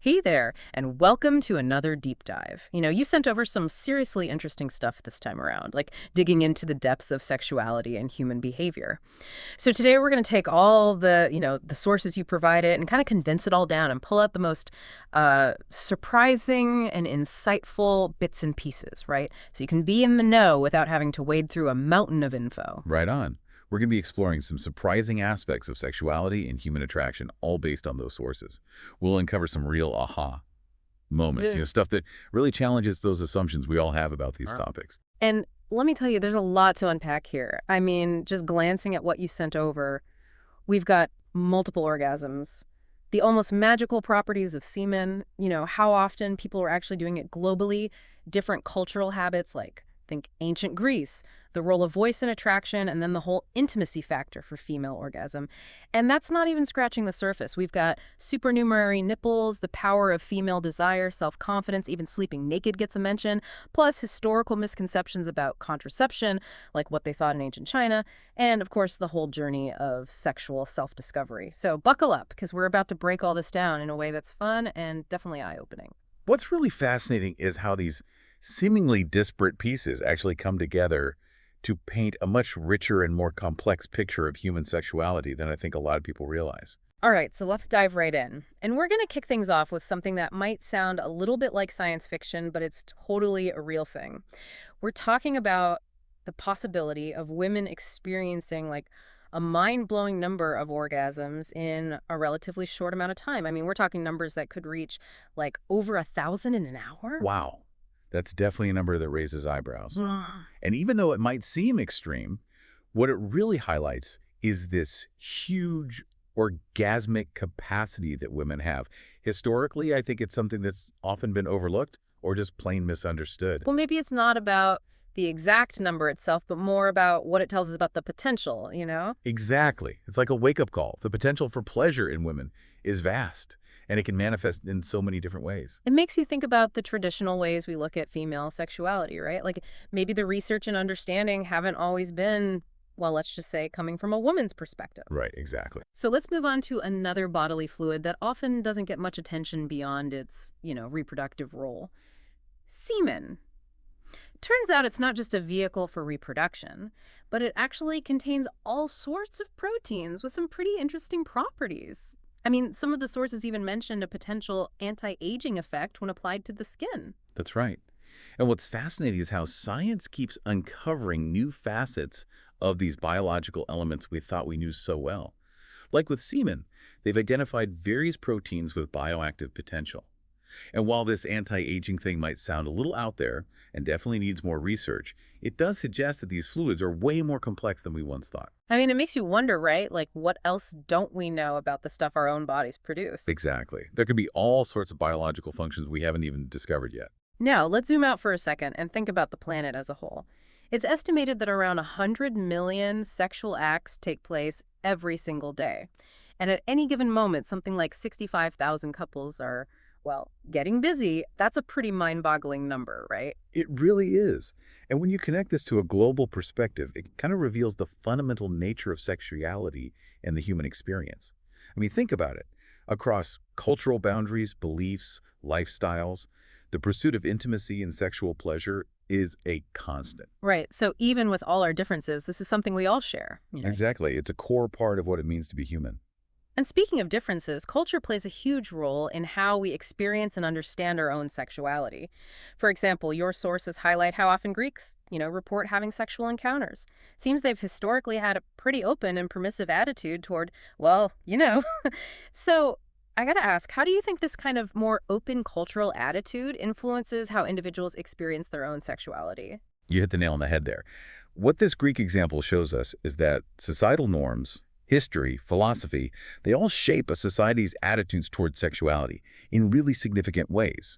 Hey there, and welcome to another deep dive. You sent over some seriously interesting stuff this time around, like digging into the depths of sexuality and human behavior. So today we're going to take all the sources you provided and kind of condense it all down and pull out the most surprising and insightful bits and pieces, right? So you can be in the know without having to wade through a mountain of info. Right on. We're going to be exploring some surprising aspects of sexuality and human attraction, all based on those sources. We'll uncover some real aha moments, Ugh. stuff that really challenges those assumptions we all have about these topics. And let me tell you, there's a lot to unpack here. I mean, just glancing at what you sent over, we've got multiple orgasms, the almost magical properties of semen, how often people are actually doing it globally, different cultural habits like think ancient Greece, the role of voice in attraction, and then the whole intimacy factor for female orgasm. And that's not even scratching the surface. We've got supernumerary nipples, the power of female desire, self-confidence, even sleeping naked gets a mention, plus historical misconceptions about contraception, like what they thought in ancient China, and of course the whole journey of sexual self-discovery. So buckle up, because we're about to break all this down in a way that's fun and definitely eye-opening. What's really fascinating is how these seemingly disparate pieces actually come together to paint a much richer and more complex picture of human sexuality than I think a lot of people realize. All right, so let's dive right in. And we're going to kick things off with something that might sound a little bit like science fiction, but it's totally a real thing. We're talking about the possibility of women experiencing like a mind-blowing number of orgasms in a relatively short amount of time. I mean, we're talking numbers that could reach like over 1,000 in an hour. Wow. That's definitely a number that raises eyebrows. Ugh. And even though it might seem extreme, what it really highlights is this huge orgasmic capacity that women have. Historically, I think it's something that's often been overlooked or just plain misunderstood. Well, maybe it's not about the exact number itself, but more about what it tells us about the potential? Exactly. It's like a wake-up call. The potential for pleasure in women is vast, and it can manifest in so many different ways. It makes you think about the traditional ways we look at female sexuality, right? Like maybe the research and understanding haven't always been, well, let's just say, coming from a woman's perspective. Right, exactly. So let's move on to another bodily fluid that often doesn't get much attention beyond its, reproductive role. Semen. Turns out it's not just a vehicle for reproduction, but it actually contains all sorts of proteins with some pretty interesting properties. I mean, some of the sources even mentioned a potential anti-aging effect when applied to the skin. That's right. And what's fascinating is how science keeps uncovering new facets of these biological elements we thought we knew so well. Like with semen, they've identified various proteins with bioactive potential. And while this anti-aging thing might sound a little out there and definitely needs more research, it does suggest that these fluids are way more complex than we once thought. I mean, it makes you wonder, right? Like, what else don't we know about the stuff our own bodies produce? Exactly. There could be all sorts of biological functions we haven't even discovered yet. Now, let's zoom out for a second and think about the planet as a whole. It's estimated that around 100 million sexual acts take place every single day. And at any given moment, something like 65,000 couples are, well, getting busy. That's a pretty mind-boggling number, right? It really is. And when you connect this to a global perspective, it kind of reveals the fundamental nature of sexuality and the human experience. I mean, think about it. Across cultural boundaries, beliefs, lifestyles, the pursuit of intimacy and sexual pleasure is a constant. Right. So even with all our differences, this is something we all share. Exactly. It's a core part of what it means to be human. And speaking of differences, culture plays a huge role in how we experience and understand our own sexuality. For example, your sources highlight how often Greeks, report having sexual encounters. Seems they've historically had a pretty open and permissive attitude toward, well. So I gotta ask, how do you think this kind of more open cultural attitude influences how individuals experience their own sexuality? You hit the nail on the head there. What this Greek example shows us is that societal norms, history, philosophy, they all shape a society's attitudes towards sexuality in really significant ways.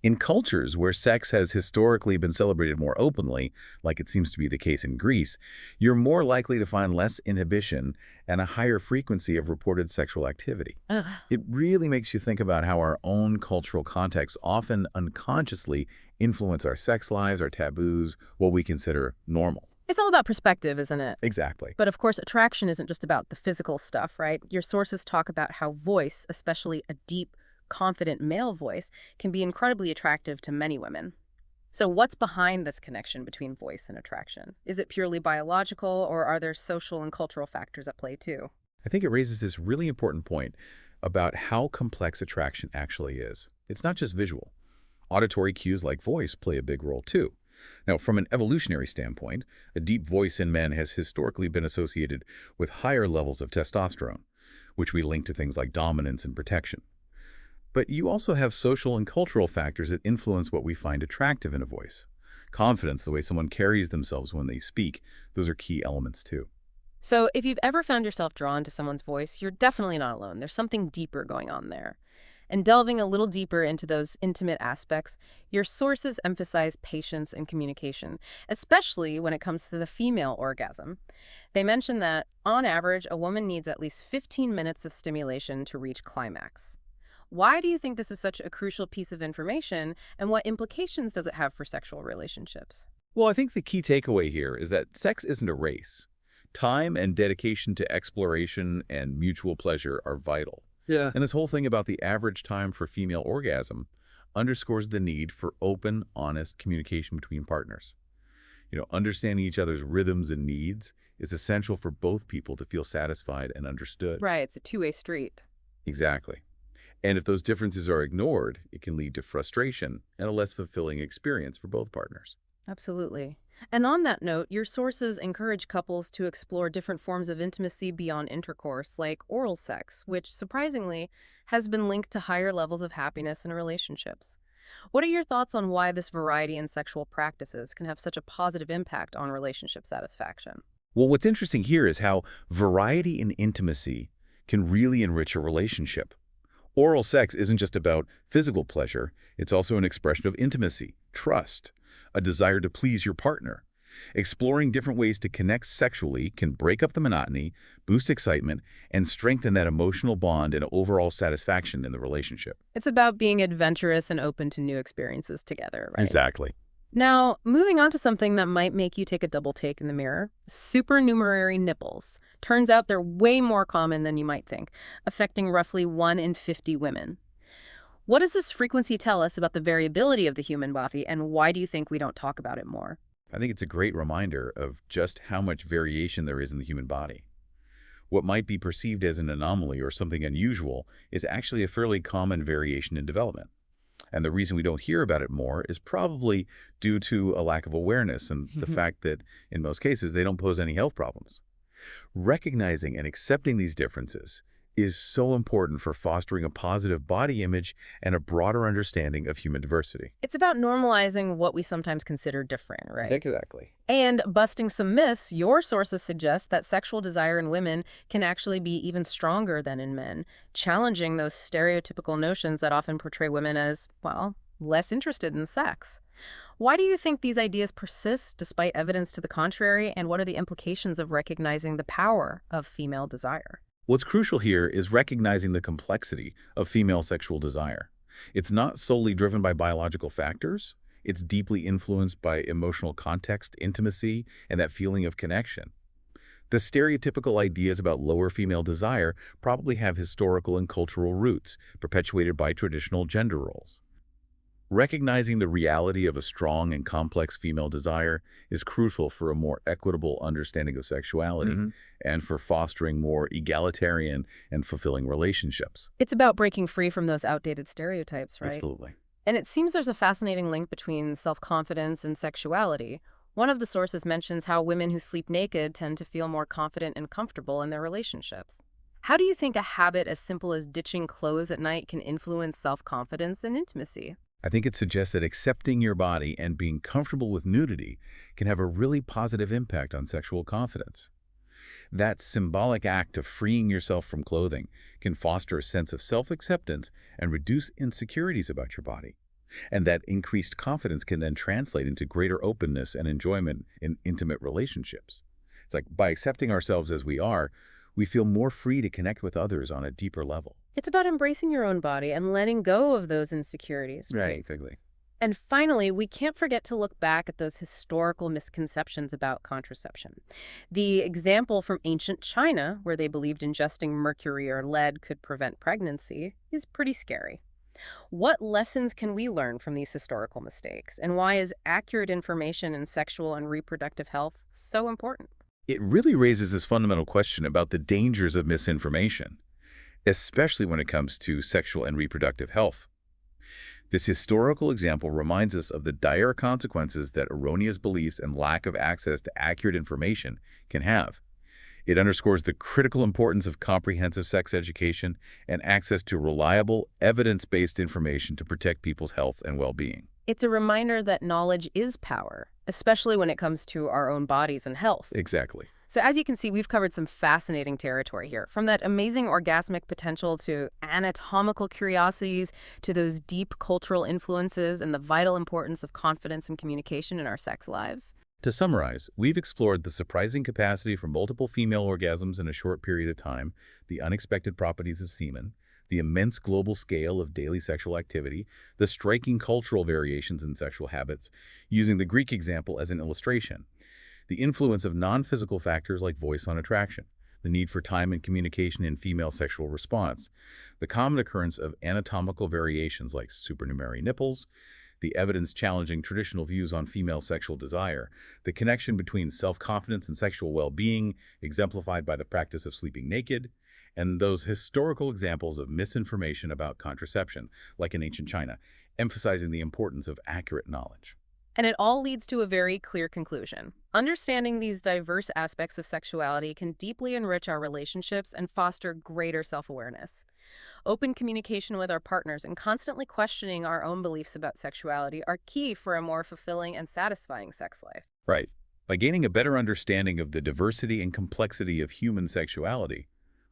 In cultures where sex has historically been celebrated more openly, like it seems to be the case in Greece, you're more likely to find less inhibition and a higher frequency of reported sexual activity. Ugh. It really makes you think about how our own cultural contexts often unconsciously influence our sex lives, our taboos, what we consider normal. It's all about perspective, isn't it? Exactly. But of course, attraction isn't just about the physical stuff, right? Your sources talk about how voice, especially a deep, confident male voice can be incredibly attractive to many women. So what's behind this connection between voice and attraction? Is it purely biological, or are there social and cultural factors at play too? I think it raises this really important point about how complex attraction actually is. It's not just visual. Auditory cues like voice play a big role too. Now, from an evolutionary standpoint, a deep voice in men has historically been associated with higher levels of testosterone, which we link to things like dominance and protection. But you also have social and cultural factors that influence what we find attractive in a voice. Confidence, the way someone carries themselves when they speak, those are key elements too. So if you've ever found yourself drawn to someone's voice, you're definitely not alone. There's something deeper going on there. And delving a little deeper into those intimate aspects, your sources emphasize patience and communication, especially when it comes to the female orgasm. They mention that, on average, a woman needs at least 15 minutes of stimulation to reach climax. Why do you think this is such a crucial piece of information, and what implications does it have for sexual relationships? Well, I think the key takeaway here is that sex isn't a race. Time and dedication to exploration and mutual pleasure are vital. Yeah. And this whole thing about the average time for female orgasm underscores the need for open, honest communication between partners. Understanding each other's rhythms and needs is essential for both people to feel satisfied and understood. Right, it's a two-way street. Exactly. And if those differences are ignored, it can lead to frustration and a less fulfilling experience for both partners. Absolutely. And on that note, your sources encourage couples to explore different forms of intimacy beyond intercourse, like oral sex, which, surprisingly, has been linked to higher levels of happiness in relationships. What are your thoughts on why this variety in sexual practices can have such a positive impact on relationship satisfaction? Well, what's interesting here is how variety in intimacy can really enrich a relationship. Oral sex isn't just about physical pleasure, it's also an expression of intimacy, trust, a desire to please your partner. Exploring different ways to connect sexually can break up the monotony, boost excitement, and strengthen that emotional bond and overall satisfaction in the relationship. It's about being adventurous and open to new experiences together, right? Exactly. Now, moving on to something that might make you take a double take in the mirror, supernumerary nipples. Turns out they're way more common than you might think, affecting roughly 1 in 50 women. What does this frequency tell us about the variability of the human body, and why do you think we don't talk about it more? I think it's a great reminder of just how much variation there is in the human body. What might be perceived as an anomaly or something unusual is actually a fairly common variation in development. And the reason we don't hear about it more is probably due to a lack of awareness and the fact that, in most cases, they don't pose any health problems. Recognizing and accepting these differences is so important for fostering a positive body image and a broader understanding of human diversity. It's about normalizing what we sometimes consider different, right? Exactly. And busting some myths. Your sources suggest that sexual desire in women can actually be even stronger than in men, challenging those stereotypical notions that often portray women as, well, less interested in sex. Why do you think these ideas persist despite evidence to the contrary, and what are the implications of recognizing the power of female desire? What's crucial here is recognizing the complexity of female sexual desire. It's not solely driven by biological factors. It's deeply influenced by emotional context, intimacy, and that feeling of connection. The stereotypical ideas about lower female desire probably have historical and cultural roots, perpetuated by traditional gender roles. Recognizing the reality of a strong and complex female desire is crucial for a more equitable understanding of sexuality and for fostering more egalitarian and fulfilling relationships. It's about breaking free from those outdated stereotypes, right? Absolutely. And it seems there's a fascinating link between self-confidence and sexuality. One of the sources mentions how women who sleep naked tend to feel more confident and comfortable in their relationships. How do you think a habit as simple as ditching clothes at night can influence self-confidence and intimacy? I think it suggests that accepting your body and being comfortable with nudity can have a really positive impact on sexual confidence. That symbolic act of freeing yourself from clothing can foster a sense of self-acceptance and reduce insecurities about your body. And that increased confidence can then translate into greater openness and enjoyment in intimate relationships. It's like by accepting ourselves as we are, we feel more free to connect with others on a deeper level. It's about embracing your own body and letting go of those insecurities. Exactly. And finally, we can't forget to look back at those historical misconceptions about contraception. The example from ancient China, where they believed ingesting mercury or lead could prevent pregnancy, is pretty scary. What lessons can we learn from these historical mistakes? And why is accurate information in sexual and reproductive health so important? It really raises this fundamental question about the dangers of misinformation, especially when it comes to sexual and reproductive health. This historical example reminds us of the dire consequences that erroneous beliefs and lack of access to accurate information can have. It underscores the critical importance of comprehensive sex education and access to reliable, evidence-based information to protect people's health and well-being. It's a reminder that knowledge is power, especially when it comes to our own bodies and health. Exactly. So as you can see, we've covered some fascinating territory here, from that amazing orgasmic potential to anatomical curiosities to those deep cultural influences and the vital importance of confidence and communication in our sex lives. To summarize, we've explored the surprising capacity for multiple female orgasms in a short period of time, the unexpected properties of semen, the immense global scale of daily sexual activity, the striking cultural variations in sexual habits, using the Greek example as an illustration, the influence of non-physical factors like voice on attraction, the need for time and communication in female sexual response, the common occurrence of anatomical variations like supernumerary nipples, the evidence challenging traditional views on female sexual desire, the connection between self-confidence and sexual well-being, exemplified by the practice of sleeping naked, and those historical examples of misinformation about contraception, like in ancient China, emphasizing the importance of accurate knowledge. And it all leads to a very clear conclusion. Understanding these diverse aspects of sexuality can deeply enrich our relationships and foster greater self-awareness. Open communication with our partners and constantly questioning our own beliefs about sexuality are key for a more fulfilling and satisfying sex life. Right. By gaining a better understanding of the diversity and complexity of human sexuality,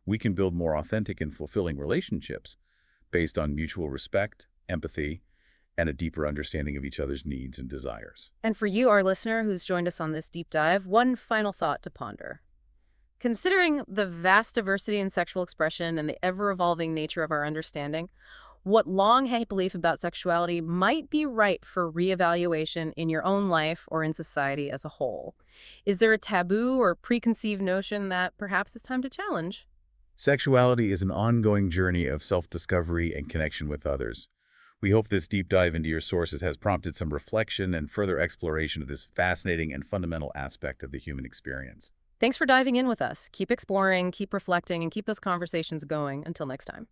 we can build more authentic and fulfilling relationships based on mutual respect, empathy, and a deeper understanding of each other's needs and desires. And for you, our listener, who's joined us on this deep dive, one final thought to ponder. Considering the vast diversity in sexual expression and the ever-evolving nature of our understanding, what long-held belief about sexuality might be ripe for reevaluation in your own life or in society as a whole? Is there a taboo or preconceived notion that perhaps it's time to challenge? Sexuality is an ongoing journey of self-discovery and connection with others. We hope this deep dive into your sources has prompted some reflection and further exploration of this fascinating and fundamental aspect of the human experience. Thanks for diving in with us. Keep exploring, keep reflecting, and keep those conversations going. Until next time.